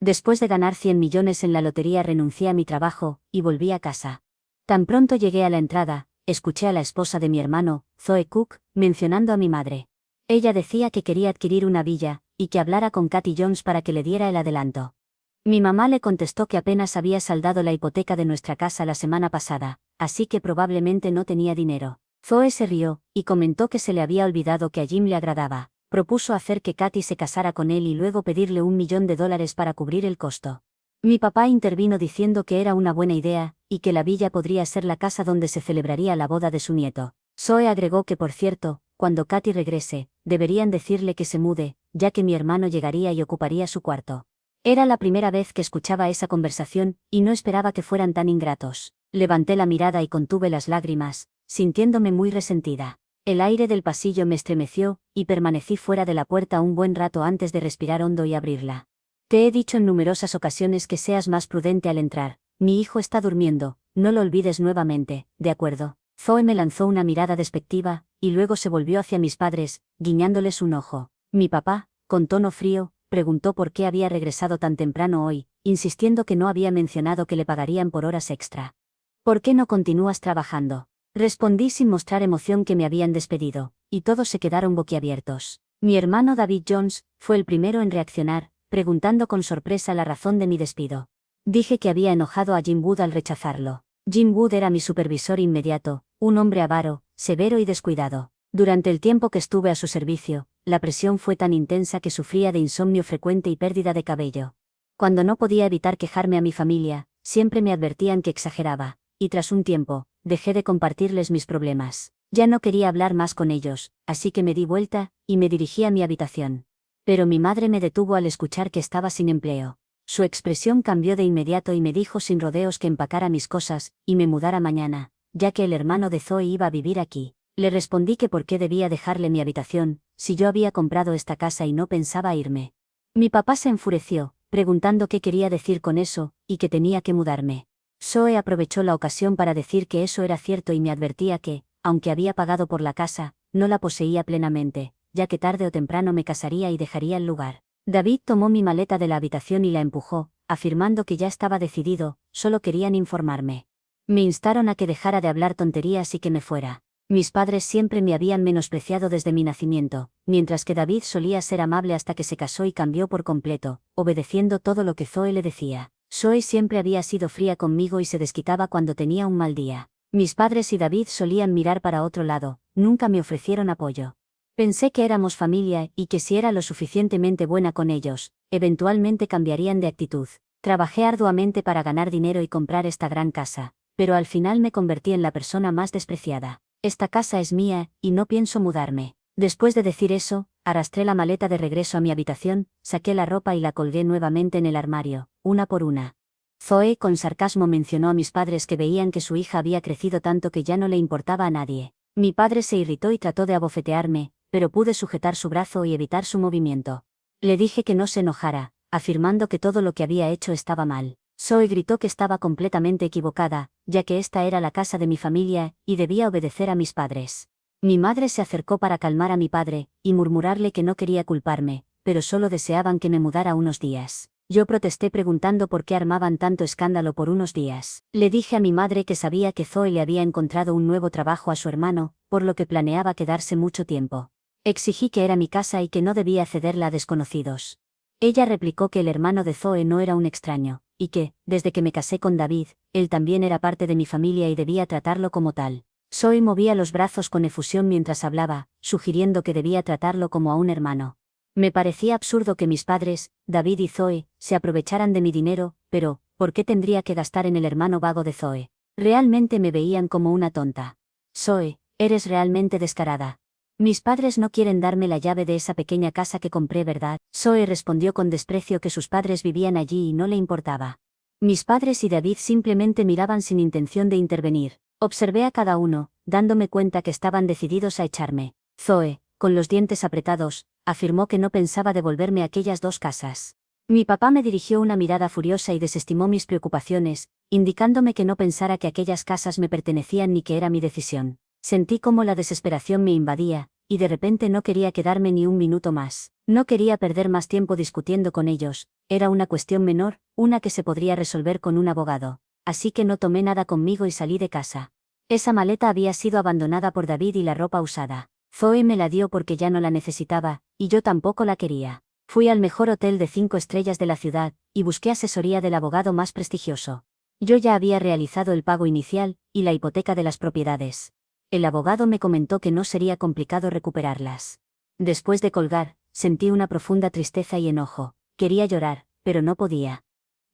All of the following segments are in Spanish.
Después de ganar 100 millones en la lotería renuncié a mi trabajo, y volví a casa. Tan pronto llegué a la entrada, escuché a la esposa de mi hermano, Zoe Cook, mencionando a mi madre. Ella decía que quería adquirir una villa, y que hablara con Cathy Jones para que le diera el adelanto. Mi mamá le contestó que apenas había saldado la hipoteca de nuestra casa la semana pasada, así que probablemente no tenía dinero. Zoe se rió, y comentó que se le había olvidado que a Jim le agradaba. Propuso hacer que Cathy se casara con él y luego pedirle $1 millón para cubrir el costo. Mi papá intervino diciendo que era una buena idea, y que la villa podría ser la casa donde se celebraría la boda de su nieto. Zoe agregó que, por cierto, cuando Cathy regrese, deberían decirle que se mude, ya que mi hermano llegaría y ocuparía su cuarto. Era la primera vez que escuchaba esa conversación, y no esperaba que fueran tan ingratos. Levanté la mirada y contuve las lágrimas, sintiéndome muy resentida. El aire del pasillo me estremeció, y permanecí fuera de la puerta un buen rato antes de respirar hondo y abrirla. Te he dicho en numerosas ocasiones que seas más prudente al entrar. Mi hijo está durmiendo, no lo olvides nuevamente, ¿de acuerdo? Zoe me lanzó una mirada despectiva, y luego se volvió hacia mis padres, guiñándoles un ojo. Mi papá, con tono frío, preguntó por qué había regresado tan temprano hoy, insistiendo que no había mencionado que le pagarían por horas extra. ¿Por qué no continúas trabajando? Respondí sin mostrar emoción que me habían despedido, y todos se quedaron boquiabiertos. Mi hermano David Jones fue el primero en reaccionar, preguntando con sorpresa la razón de mi despido. Dije que había enojado a Jim Wood al rechazarlo. Jim Wood era mi supervisor inmediato, un hombre avaro, severo y descuidado. Durante el tiempo que estuve a su servicio, la presión fue tan intensa que sufría de insomnio frecuente y pérdida de cabello. Cuando no podía evitar quejarme a mi familia, siempre me advertían que exageraba, y tras un tiempo, dejé de compartirles mis problemas. Ya no quería hablar más con ellos, así que me di vuelta, y me dirigí a mi habitación. Pero mi madre me detuvo al escuchar que estaba sin empleo. Su expresión cambió de inmediato y me dijo sin rodeos que empacara mis cosas, y me mudara mañana, ya que el hermano de Zoe iba a vivir aquí. Le respondí que por qué debía dejarle mi habitación, si yo había comprado esta casa y no pensaba irme. Mi papá se enfureció, preguntando qué quería decir con eso, y que tenía que mudarme. Zoe aprovechó la ocasión para decir que eso era cierto y me advertía que, aunque había pagado por la casa, no la poseía plenamente, ya que tarde o temprano me casaría y dejaría el lugar. David tomó mi maleta de la habitación y la empujó, afirmando que ya estaba decidido, solo querían informarme. Me instaron a que dejara de hablar tonterías y que me fuera. Mis padres siempre me habían menospreciado desde mi nacimiento, mientras que David solía ser amable hasta que se casó y cambió por completo, obedeciendo todo lo que Zoe le decía. Zoe siempre había sido fría conmigo y se desquitaba cuando tenía un mal día. Mis padres y David solían mirar para otro lado, nunca me ofrecieron apoyo. Pensé que éramos familia y que si era lo suficientemente buena con ellos, eventualmente cambiarían de actitud. Trabajé arduamente para ganar dinero y comprar esta gran casa, pero al final me convertí en la persona más despreciada. Esta casa es mía, y no pienso mudarme. Después de decir eso, arrastré la maleta de regreso a mi habitación, saqué la ropa y la colgué nuevamente en el armario, una por una. Zoe con sarcasmo mencionó a mis padres que veían que su hija había crecido tanto que ya no le importaba a nadie. Mi padre se irritó y trató de abofetearme, pero pude sujetar su brazo y evitar su movimiento. Le dije que no se enojara, afirmando que todo lo que había hecho estaba mal. Zoe gritó que estaba completamente equivocada, ya que esta era la casa de mi familia, y debía obedecer a mis padres. Mi madre se acercó para calmar a mi padre, y murmurarle que no quería culparme, pero solo deseaban que me mudara unos días. Yo protesté preguntando por qué armaban tanto escándalo por unos días. Le dije a mi madre que sabía que Zoe le había encontrado un nuevo trabajo a su hermano, por lo que planeaba quedarse mucho tiempo. Exigí que era mi casa y que no debía cederla a desconocidos. Ella replicó que el hermano de Zoe no era un extraño, y que, desde que me casé con David, él también era parte de mi familia y debía tratarlo como tal. Zoe movía los brazos con efusión mientras hablaba, sugiriendo que debía tratarlo como a un hermano. Me parecía absurdo que mis padres, David y Zoe, se aprovecharan de mi dinero, pero, ¿por qué tendría que gastar en el hermano vago de Zoe? Realmente me veían como una tonta. Zoe, eres realmente descarada. Mis padres no quieren darme la llave de esa pequeña casa que compré, ¿verdad? Zoe respondió con desprecio que sus padres vivían allí y no le importaba. Mis padres y David simplemente miraban sin intención de intervenir. Observé a cada uno, dándome cuenta que estaban decididos a echarme. Zoe, con los dientes apretados, afirmó que no pensaba devolverme aquellas dos casas. Mi papá me dirigió una mirada furiosa y desestimó mis preocupaciones, indicándome que no pensara que aquellas casas me pertenecían ni que era mi decisión. Sentí cómo la desesperación me invadía, y de repente no quería quedarme ni un minuto más. No quería perder más tiempo discutiendo con ellos, era una cuestión menor, una que se podría resolver con un abogado. Así que no tomé nada conmigo y salí de casa. Esa maleta había sido abandonada por David y la ropa usada. Zoe me la dio porque ya no la necesitaba, y yo tampoco la quería. Fui al mejor hotel de 5 estrellas de la ciudad, y busqué asesoría del abogado más prestigioso. Yo ya había realizado el pago inicial, y la hipoteca de las propiedades. El abogado me comentó que no sería complicado recuperarlas. Después de colgar, sentí una profunda tristeza y enojo. Quería llorar, pero no podía.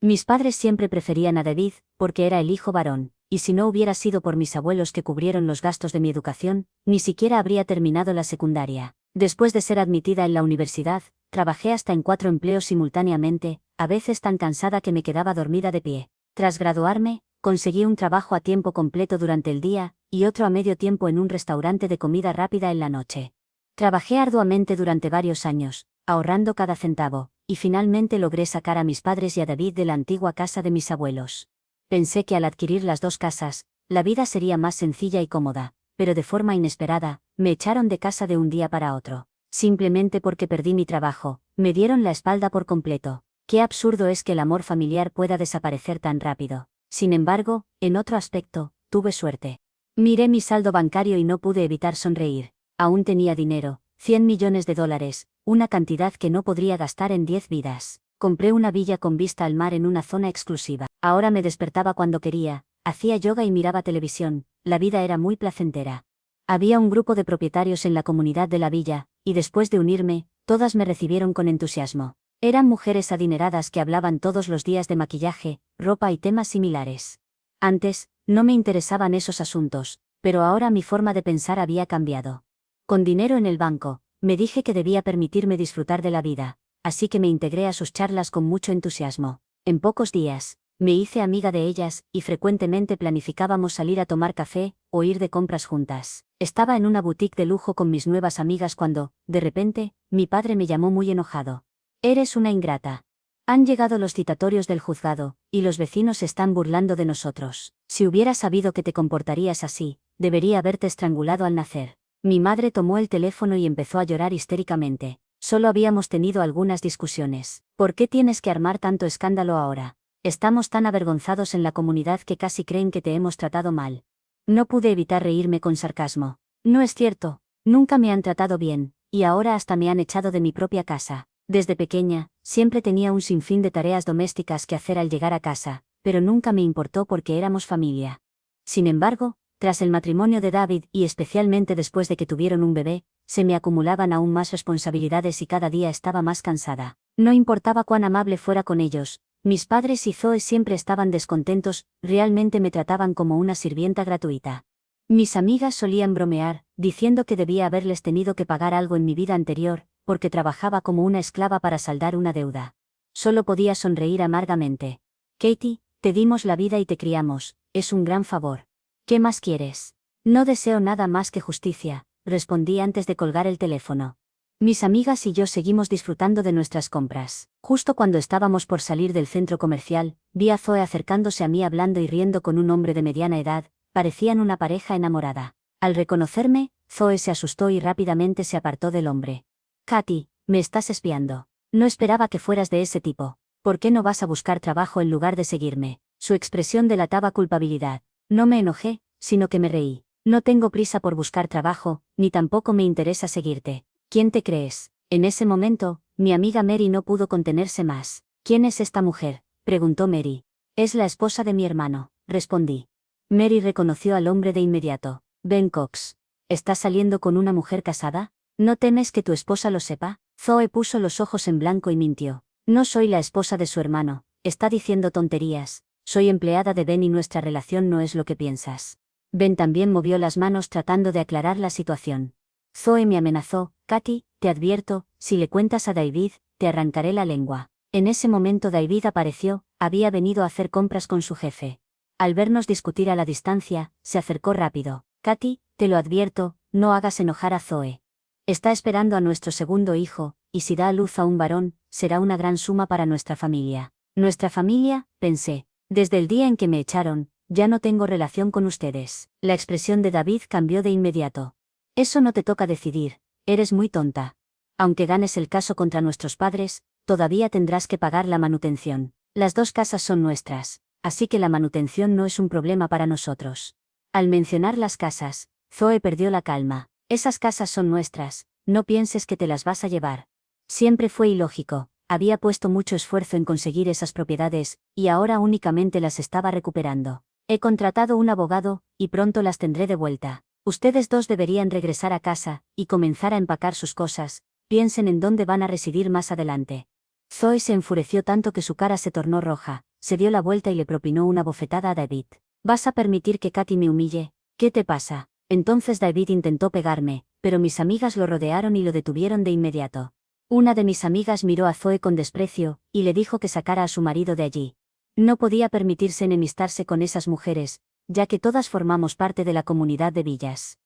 Mis padres siempre preferían a David, porque era el hijo varón, y si no hubiera sido por mis abuelos que cubrieron los gastos de mi educación, ni siquiera habría terminado la secundaria. Después de ser admitida en la universidad, trabajé hasta en 4 empleos simultáneamente, a veces tan cansada que me quedaba dormida de pie. Tras graduarme, conseguí un trabajo a tiempo completo durante el día, y otro a medio tiempo en un restaurante de comida rápida en la noche. Trabajé arduamente durante varios años, ahorrando cada centavo, y finalmente logré sacar a mis padres y a David de la antigua casa de mis abuelos. Pensé que al adquirir las 2 casas, la vida sería más sencilla y cómoda, pero de forma inesperada, me echaron de casa de un día para otro. Simplemente porque perdí mi trabajo, me dieron la espalda por completo. Qué absurdo es que el amor familiar pueda desaparecer tan rápido. Sin embargo, en otro aspecto, tuve suerte. Miré mi saldo bancario y no pude evitar sonreír. Aún tenía dinero, $100 millones, una cantidad que no podría gastar en 10 vidas. Compré una villa con vista al mar en una zona exclusiva. Ahora me despertaba cuando quería, hacía yoga y miraba televisión, la vida era muy placentera. Había un grupo de propietarios en la comunidad de la villa, y después de unirme, todas me recibieron con entusiasmo. Eran mujeres adineradas que hablaban todos los días de maquillaje, ropa y temas similares. Antes, no me interesaban esos asuntos, pero ahora mi forma de pensar había cambiado. Con dinero en el banco, me dije que debía permitirme disfrutar de la vida, así que me integré a sus charlas con mucho entusiasmo. En pocos días, me hice amiga de ellas, y frecuentemente planificábamos salir a tomar café, o ir de compras juntas. Estaba en una boutique de lujo con mis nuevas amigas cuando, de repente, mi padre me llamó muy enojado. «Eres una ingrata. Han llegado los citatorios del juzgado, y los vecinos se están burlando de nosotros. Si hubiera sabido que te comportarías así, debería haberte estrangulado al nacer». Mi madre tomó el teléfono y empezó a llorar histéricamente. Solo habíamos tenido algunas discusiones. «¿Por qué tienes que armar tanto escándalo ahora? Estamos tan avergonzados en la comunidad que casi creen que te hemos tratado mal». No pude evitar reírme con sarcasmo. «No es cierto, nunca me han tratado bien, y ahora hasta me han echado de mi propia casa». Desde pequeña, siempre tenía un sinfín de tareas domésticas que hacer al llegar a casa, pero nunca me importó porque éramos familia. Sin embargo, tras el matrimonio de David y especialmente después de que tuvieron un bebé, se me acumulaban aún más responsabilidades y cada día estaba más cansada. No importaba cuán amable fuera con ellos, mis padres y Zoe siempre estaban descontentos, realmente me trataban como una sirvienta gratuita. Mis amigas solían bromear, diciendo que debía haberles tenido que pagar algo en mi vida anterior, porque trabajaba como una esclava para saldar una deuda. Solo podía sonreír amargamente. «Katie, te dimos la vida y te criamos, es un gran favor. ¿Qué más quieres?» «No deseo nada más que justicia», respondí antes de colgar el teléfono. Mis amigas y yo seguimos disfrutando de nuestras compras. Justo cuando estábamos por salir del centro comercial, vi a Zoe acercándose a mí hablando y riendo con un hombre de mediana edad, parecían una pareja enamorada. Al reconocerme, Zoe se asustó y rápidamente se apartó del hombre. «Katy, me estás espiando. No esperaba que fueras de ese tipo. ¿Por qué no vas a buscar trabajo en lugar de seguirme?» Su expresión delataba culpabilidad. No me enojé, sino que me reí. «No tengo prisa por buscar trabajo, ni tampoco me interesa seguirte. ¿Quién te crees?» En ese momento, mi amiga Mary no pudo contenerse más. «¿Quién es esta mujer?», preguntó Mary. «Es la esposa de mi hermano», respondí. Mary reconoció al hombre de inmediato. «Ben Cox. ¿Estás saliendo con una mujer casada? ¿No temes que tu esposa lo sepa?» Zoe puso los ojos en blanco y mintió. «No soy la esposa de su hermano, está diciendo tonterías. Soy empleada de Ben y nuestra relación no es lo que piensas». Ben también movió las manos tratando de aclarar la situación. Zoe me amenazó. «Katy, te advierto, si le cuentas a David, te arrancaré la lengua». En ese momento David apareció, había venido a hacer compras con su jefe. Al vernos discutir a la distancia, se acercó rápido. «Katy, te lo advierto, no hagas enojar a Zoe. Está esperando a nuestro segundo hijo, y si da a luz a un varón, será una gran suma para nuestra familia». «¿Nuestra familia?», pensé. «Desde el día en que me echaron, ya no tengo relación con ustedes». La expresión de David cambió de inmediato. «Eso no te toca decidir, eres muy tonta. Aunque ganes el caso contra nuestros padres, todavía tendrás que pagar la manutención. Las dos casas son nuestras, así que la manutención no es un problema para nosotros. Al mencionar las casas, Zoe perdió la calma. Esas casas son nuestras, no pienses que te las vas a llevar. Siempre fue ilógico, había puesto mucho esfuerzo en conseguir esas propiedades, y ahora únicamente las estaba recuperando. He contratado un abogado, y pronto las tendré de vuelta. Ustedes dos deberían regresar a casa, y comenzar a empacar sus cosas, piensen en dónde van a residir más adelante. Zoe se enfureció tanto que su cara se tornó roja, se dio la vuelta y le propinó una bofetada a David. ¿Vas a permitir que Katy me humille? ¿Qué te pasa? Entonces David intentó pegarme, pero mis amigas lo rodearon y lo detuvieron de inmediato. Una de mis amigas miró a Zoe con desprecio, y le dijo que sacara a su marido de allí. No podía permitirse enemistarse con esas mujeres, ya que todas formamos parte de la comunidad de Villas.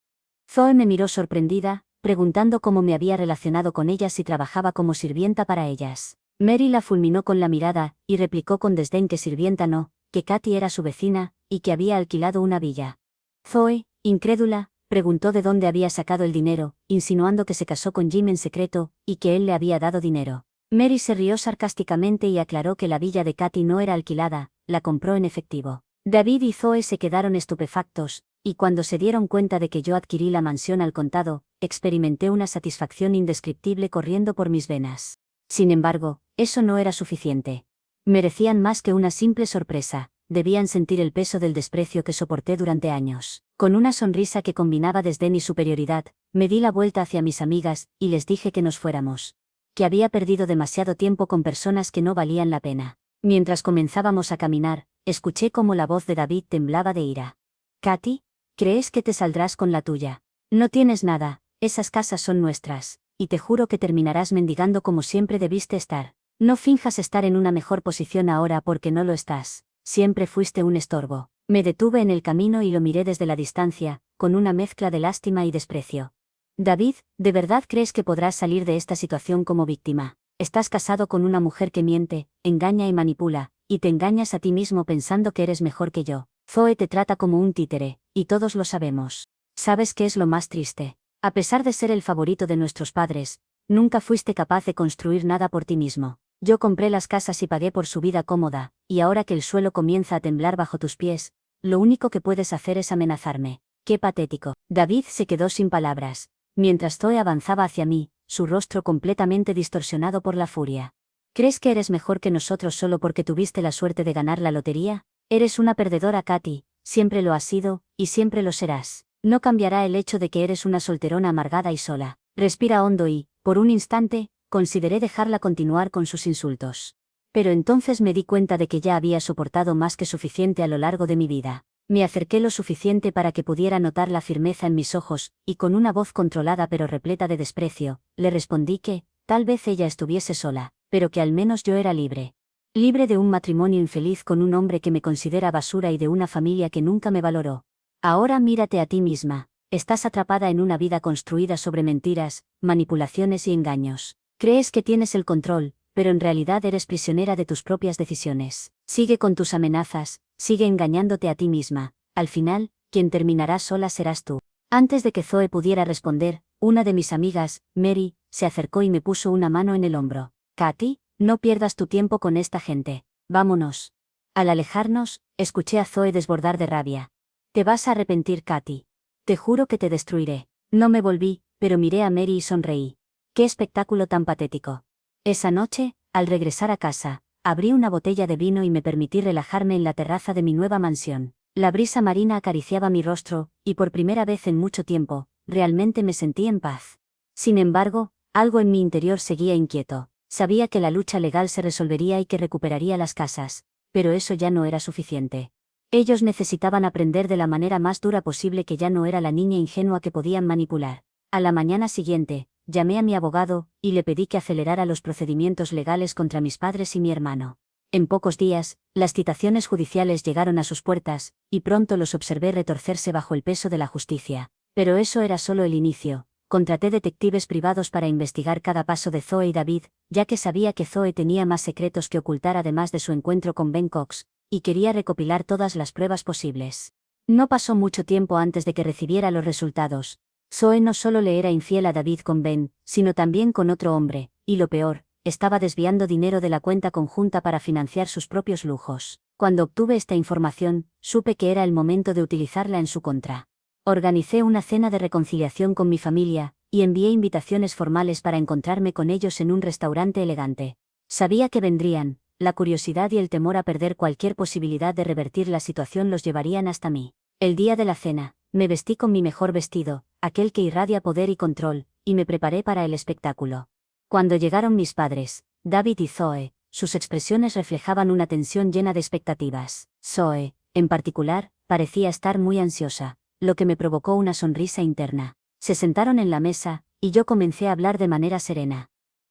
Zoe me miró sorprendida, preguntando cómo me había relacionado con ellas y trabajaba como sirvienta para ellas. Mary la fulminó con la mirada, y replicó con desdén que sirvienta no, que Katy era su vecina, y que había alquilado una villa. Zoe, incrédula, preguntó de dónde había sacado el dinero, insinuando que se casó con Jim en secreto, y que él le había dado dinero. Mary se rió sarcásticamente y aclaró que la villa de Katy no era alquilada, la compró en efectivo. David y Zoe se quedaron estupefactos, y cuando se dieron cuenta de que yo adquirí la mansión al contado, experimenté una satisfacción indescriptible corriendo por mis venas. Sin embargo, eso no era suficiente. Merecían más que una simple sorpresa, debían sentir el peso del desprecio que soporté durante años. Con una sonrisa que combinaba desdén y superioridad, me di la vuelta hacia mis amigas, y les dije que nos fuéramos. Que había perdido demasiado tiempo con personas que no valían la pena. Mientras comenzábamos a caminar, escuché cómo la voz de David temblaba de ira. «Katy, ¿crees que te saldrás con la tuya? No tienes nada, esas casas son nuestras, y te juro que terminarás mendigando como siempre debiste estar. No finjas estar en una mejor posición ahora porque no lo estás, siempre fuiste un estorbo». Me detuve en el camino y lo miré desde la distancia, con una mezcla de lástima y desprecio. «David, ¿de verdad crees que podrás salir de esta situación como víctima? Estás casado con una mujer que miente, engaña y manipula, y te engañas a ti mismo pensando que eres mejor que yo. Zoe te trata como un títere, y todos lo sabemos. ¿Sabes qué es lo más triste? A pesar de ser el favorito de nuestros padres, nunca fuiste capaz de construir nada por ti mismo. Yo compré las casas y pagué por su vida cómoda, y ahora que el suelo comienza a temblar bajo tus pies, lo único que puedes hacer es amenazarme. ¡Qué patético!». David se quedó sin palabras, mientras Zoe avanzaba hacia mí, su rostro completamente distorsionado por la furia. ¿Crees que eres mejor que nosotros solo porque tuviste la suerte de ganar la lotería? Eres una perdedora, Katy, siempre lo has sido, y siempre lo serás. No cambiará el hecho de que eres una solterona amargada y sola. Respira hondo y, por un instante, consideré dejarla continuar con sus insultos. Pero entonces me di cuenta de que ya había soportado más que suficiente a lo largo de mi vida. Me acerqué lo suficiente para que pudiera notar la firmeza en mis ojos, y con una voz controlada pero repleta de desprecio, le respondí que, tal vez ella estuviese sola, pero que al menos yo era libre. Libre de un matrimonio infeliz con un hombre que me considera basura y de una familia que nunca me valoró. Ahora mírate a ti misma, estás atrapada en una vida construida sobre mentiras, manipulaciones y engaños. Crees que tienes el control, pero en realidad eres prisionera de tus propias decisiones. Sigue con tus amenazas, sigue engañándote a ti misma. Al final, quien terminará sola serás tú. Antes de que Zoe pudiera responder, una de mis amigas, Mary, se acercó y me puso una mano en el hombro. «Katy, no pierdas tu tiempo con esta gente. Vámonos». Al alejarnos, escuché a Zoe desbordar de rabia. «Te vas a arrepentir, Katy. Te juro que te destruiré». No me volví, pero miré a Mary y sonreí. ¡Qué espectáculo tan patético! Esa noche, al regresar a casa, abrí una botella de vino y me permití relajarme en la terraza de mi nueva mansión. La brisa marina acariciaba mi rostro, y por primera vez en mucho tiempo, realmente me sentí en paz. Sin embargo, algo en mi interior seguía inquieto. Sabía que la lucha legal se resolvería y que recuperaría las casas, pero eso ya no era suficiente. Ellos necesitaban aprender de la manera más dura posible que ya no era la niña ingenua que podían manipular. A la mañana siguiente, llamé a mi abogado, y le pedí que acelerara los procedimientos legales contra mis padres y mi hermano. En pocos días, las citaciones judiciales llegaron a sus puertas, y pronto los observé retorcerse bajo el peso de la justicia. Pero eso era solo el inicio. Contraté detectives privados para investigar cada paso de Zoe y David, ya que sabía que Zoe tenía más secretos que ocultar además de su encuentro con Ben Cox, y quería recopilar todas las pruebas posibles. No pasó mucho tiempo antes de que recibiera los resultados. Zoe no solo le era infiel a David con Ben, sino también con otro hombre, y lo peor, estaba desviando dinero de la cuenta conjunta para financiar sus propios lujos. Cuando obtuve esta información, supe que era el momento de utilizarla en su contra. Organicé una cena de reconciliación con mi familia, y envié invitaciones formales para encontrarme con ellos en un restaurante elegante. Sabía que vendrían, la curiosidad y el temor a perder cualquier posibilidad de revertir la situación los llevarían hasta mí. El día de la cena, me vestí con mi mejor vestido, aquel que irradia poder y control, y me preparé para el espectáculo. Cuando llegaron mis padres, David y Zoe, sus expresiones reflejaban una tensión llena de expectativas. Zoe, en particular, parecía estar muy ansiosa, lo que me provocó una sonrisa interna. Se sentaron en la mesa, y yo comencé a hablar de manera serena.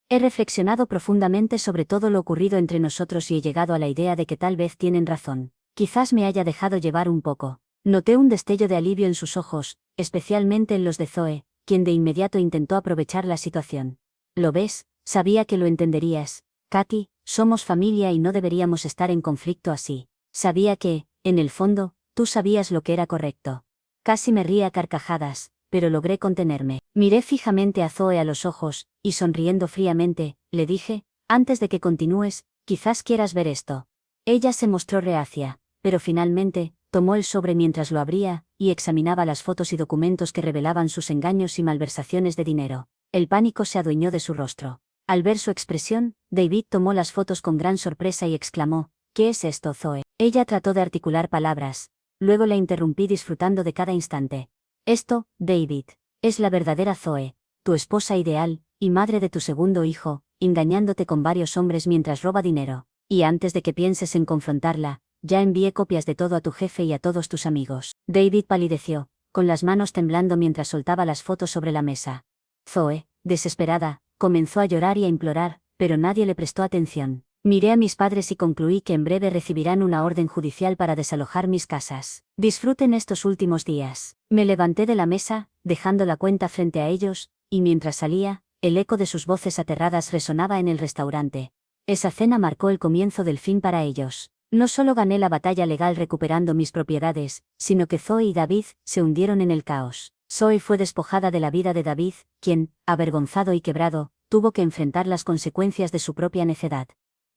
He reflexionado profundamente sobre todo lo ocurrido entre nosotros y he llegado a la idea de que tal vez tienen razón. Quizás me haya dejado llevar un poco. Noté un destello de alivio en sus ojos, especialmente en los de Zoe, quien de inmediato intentó aprovechar la situación. ¿Lo ves? Sabía que lo entenderías. Katy, somos familia y no deberíamos estar en conflicto así. Sabía que, en el fondo, tú sabías lo que era correcto. Casi me rí a carcajadas, pero logré contenerme. Miré fijamente a Zoe a los ojos, y sonriendo fríamente, le dije, antes de que continúes, quizás quieras ver esto. Ella se mostró reacia, pero finalmente, tomó el sobre mientras lo abría, y examinaba las fotos y documentos que revelaban sus engaños y malversaciones de dinero. El pánico se adueñó de su rostro. Al ver su expresión, David tomó las fotos con gran sorpresa y exclamó, ¿qué es esto, Zoe? Ella trató de articular palabras. Luego la interrumpí disfrutando de cada instante. Esto, David, es la verdadera Zoe, tu esposa ideal, y madre de tu segundo hijo, engañándote con varios hombres mientras roba dinero. Y antes de que pienses en confrontarla, ya envié copias de todo a tu jefe y a todos tus amigos. David palideció, con las manos temblando mientras soltaba las fotos sobre la mesa. Zoe, desesperada, comenzó a llorar y a implorar, pero nadie le prestó atención. Miré a mis padres y concluí que en breve recibirán una orden judicial para desalojar mis casas. Disfruten estos últimos días. Me levanté de la mesa, dejando la cuenta frente a ellos, y mientras salía, el eco de sus voces aterradas resonaba en el restaurante. Esa cena marcó el comienzo del fin para ellos. No solo gané la batalla legal recuperando mis propiedades, sino que Zoe y David se hundieron en el caos. Zoe fue despojada de la vida de David, quien, avergonzado y quebrado, tuvo que enfrentar las consecuencias de su propia necedad.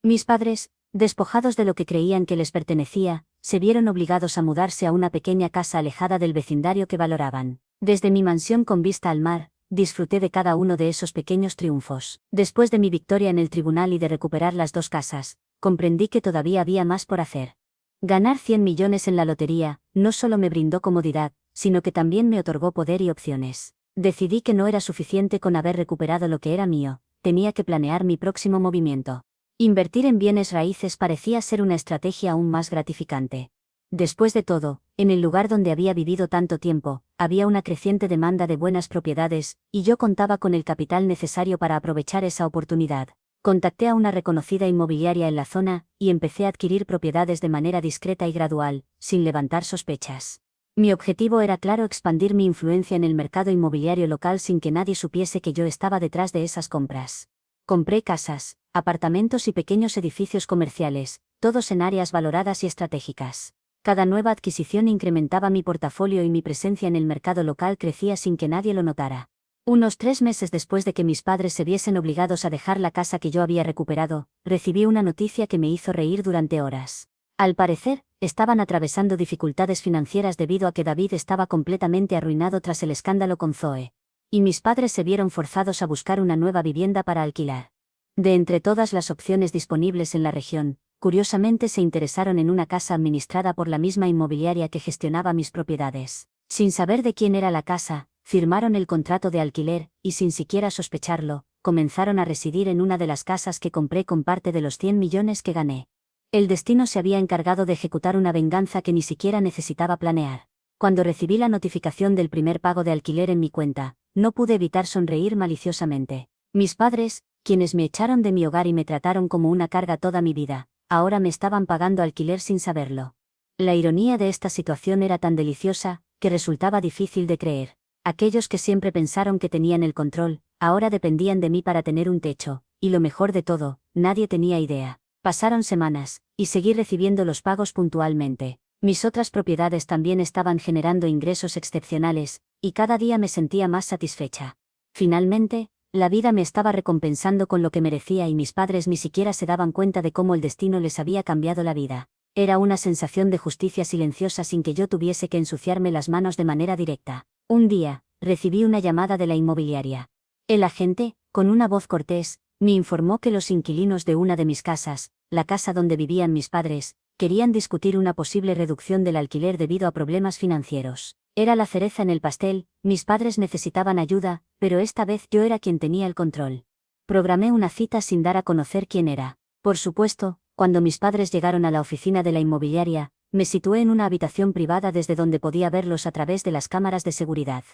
Mis padres, despojados de lo que creían que les pertenecía, se vieron obligados a mudarse a una pequeña casa alejada del vecindario que valoraban. Desde mi mansión con vista al mar, disfruté de cada uno de esos pequeños triunfos. Después de mi victoria en el tribunal y de recuperar las dos casas, comprendí que todavía había más por hacer. Ganar 100 millones en la lotería, no solo me brindó comodidad, sino que también me otorgó poder y opciones. Decidí que no era suficiente con haber recuperado lo que era mío, tenía que planear mi próximo movimiento. Invertir en bienes raíces parecía ser una estrategia aún más gratificante. Después de todo, en el lugar donde había vivido tanto tiempo, había una creciente demanda de buenas propiedades, y yo contaba con el capital necesario para aprovechar esa oportunidad. Contacté a una reconocida inmobiliaria en la zona, y empecé a adquirir propiedades de manera discreta y gradual, sin levantar sospechas. Mi objetivo era claro: expandir mi influencia en el mercado inmobiliario local sin que nadie supiese que yo estaba detrás de esas compras. Compré casas, apartamentos y pequeños edificios comerciales, todos en áreas valoradas y estratégicas. Cada nueva adquisición incrementaba mi portafolio y mi presencia en el mercado local crecía sin que nadie lo notara. Unos 3 meses después de que mis padres se viesen obligados a dejar la casa que yo había recuperado, recibí una noticia que me hizo reír durante horas. Al parecer, estaban atravesando dificultades financieras debido a que David estaba completamente arruinado tras el escándalo con Zoe. Y mis padres se vieron forzados a buscar una nueva vivienda para alquilar. De entre todas las opciones disponibles en la región, curiosamente se interesaron en una casa administrada por la misma inmobiliaria que gestionaba mis propiedades. Sin saber de quién era la casa, firmaron el contrato de alquiler, y sin siquiera sospecharlo, comenzaron a residir en una de las casas que compré con parte de los 100 millones que gané. El destino se había encargado de ejecutar una venganza que ni siquiera necesitaba planear. Cuando recibí la notificación del primer pago de alquiler en mi cuenta, no pude evitar sonreír maliciosamente. Mis padres, quienes me echaron de mi hogar y me trataron como una carga toda mi vida, ahora me estaban pagando alquiler sin saberlo. La ironía de esta situación era tan deliciosa, que resultaba difícil de creer. Aquellos que siempre pensaron que tenían el control, ahora dependían de mí para tener un techo, y lo mejor de todo, nadie tenía idea. Pasaron semanas, y seguí recibiendo los pagos puntualmente. Mis otras propiedades también estaban generando ingresos excepcionales, y cada día me sentía más satisfecha. Finalmente, la vida me estaba recompensando con lo que merecía y mis padres ni siquiera se daban cuenta de cómo el destino les había cambiado la vida. Era una sensación de justicia silenciosa sin que yo tuviese que ensuciarme las manos de manera directa. Un día, recibí una llamada de la inmobiliaria. El agente, con una voz cortés, me informó que los inquilinos de una de mis casas, la casa donde vivían mis padres, querían discutir una posible reducción del alquiler debido a problemas financieros. Era la cereza en el pastel, mis padres necesitaban ayuda, pero esta vez yo era quien tenía el control. Programé una cita sin dar a conocer quién era. Por supuesto, cuando mis padres llegaron a la oficina de la inmobiliaria, me situé en una habitación privada desde donde podía verlos a través de las cámaras de seguridad.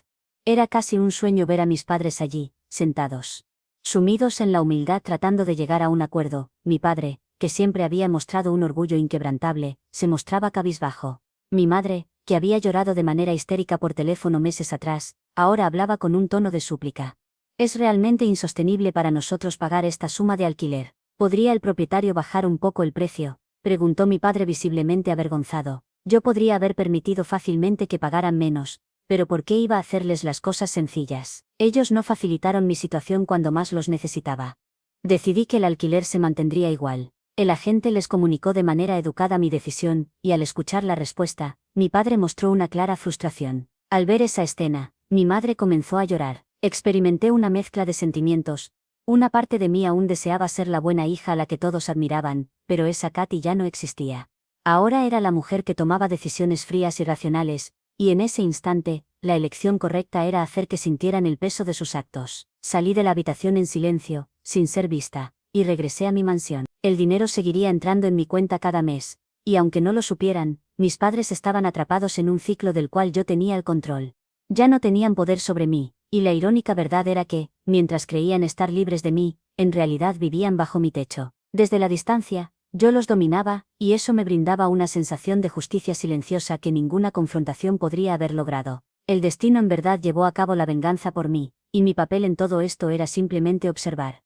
Era casi un sueño ver a mis padres allí, sentados. Sumidos en la humildad tratando de llegar a un acuerdo, mi padre, que siempre había mostrado un orgullo inquebrantable, se mostraba cabizbajo. Mi madre, que había llorado de manera histérica por teléfono meses atrás, ahora hablaba con un tono de súplica. «Es realmente insostenible para nosotros pagar esta suma de alquiler. ¿Podría el propietario bajar un poco el precio?», preguntó mi padre visiblemente avergonzado. Yo podría haber permitido fácilmente que pagaran menos, pero ¿por qué iba a hacerles las cosas sencillas? Ellos no facilitaron mi situación cuando más los necesitaba. Decidí que el alquiler se mantendría igual. El agente les comunicó de manera educada mi decisión, y al escuchar la respuesta, mi padre mostró una clara frustración. Al ver esa escena, mi madre comenzó a llorar. Experimenté una mezcla de sentimientos. Una parte de mí aún deseaba ser la buena hija a la que todos admiraban, pero esa Katy ya no existía. Ahora era la mujer que tomaba decisiones frías y racionales, y en ese instante, la elección correcta era hacer que sintieran el peso de sus actos. Salí de la habitación en silencio, sin ser vista, y regresé a mi mansión. El dinero seguiría entrando en mi cuenta cada mes, y aunque no lo supieran, mis padres estaban atrapados en un ciclo del cual yo tenía el control. Ya no tenían poder sobre mí, y la irónica verdad era que, mientras creían estar libres de mí, en realidad vivían bajo mi techo. Desde la distancia, yo los dominaba, y eso me brindaba una sensación de justicia silenciosa que ninguna confrontación podría haber logrado. El destino en verdad llevó a cabo la venganza por mí, y mi papel en todo esto era simplemente observar.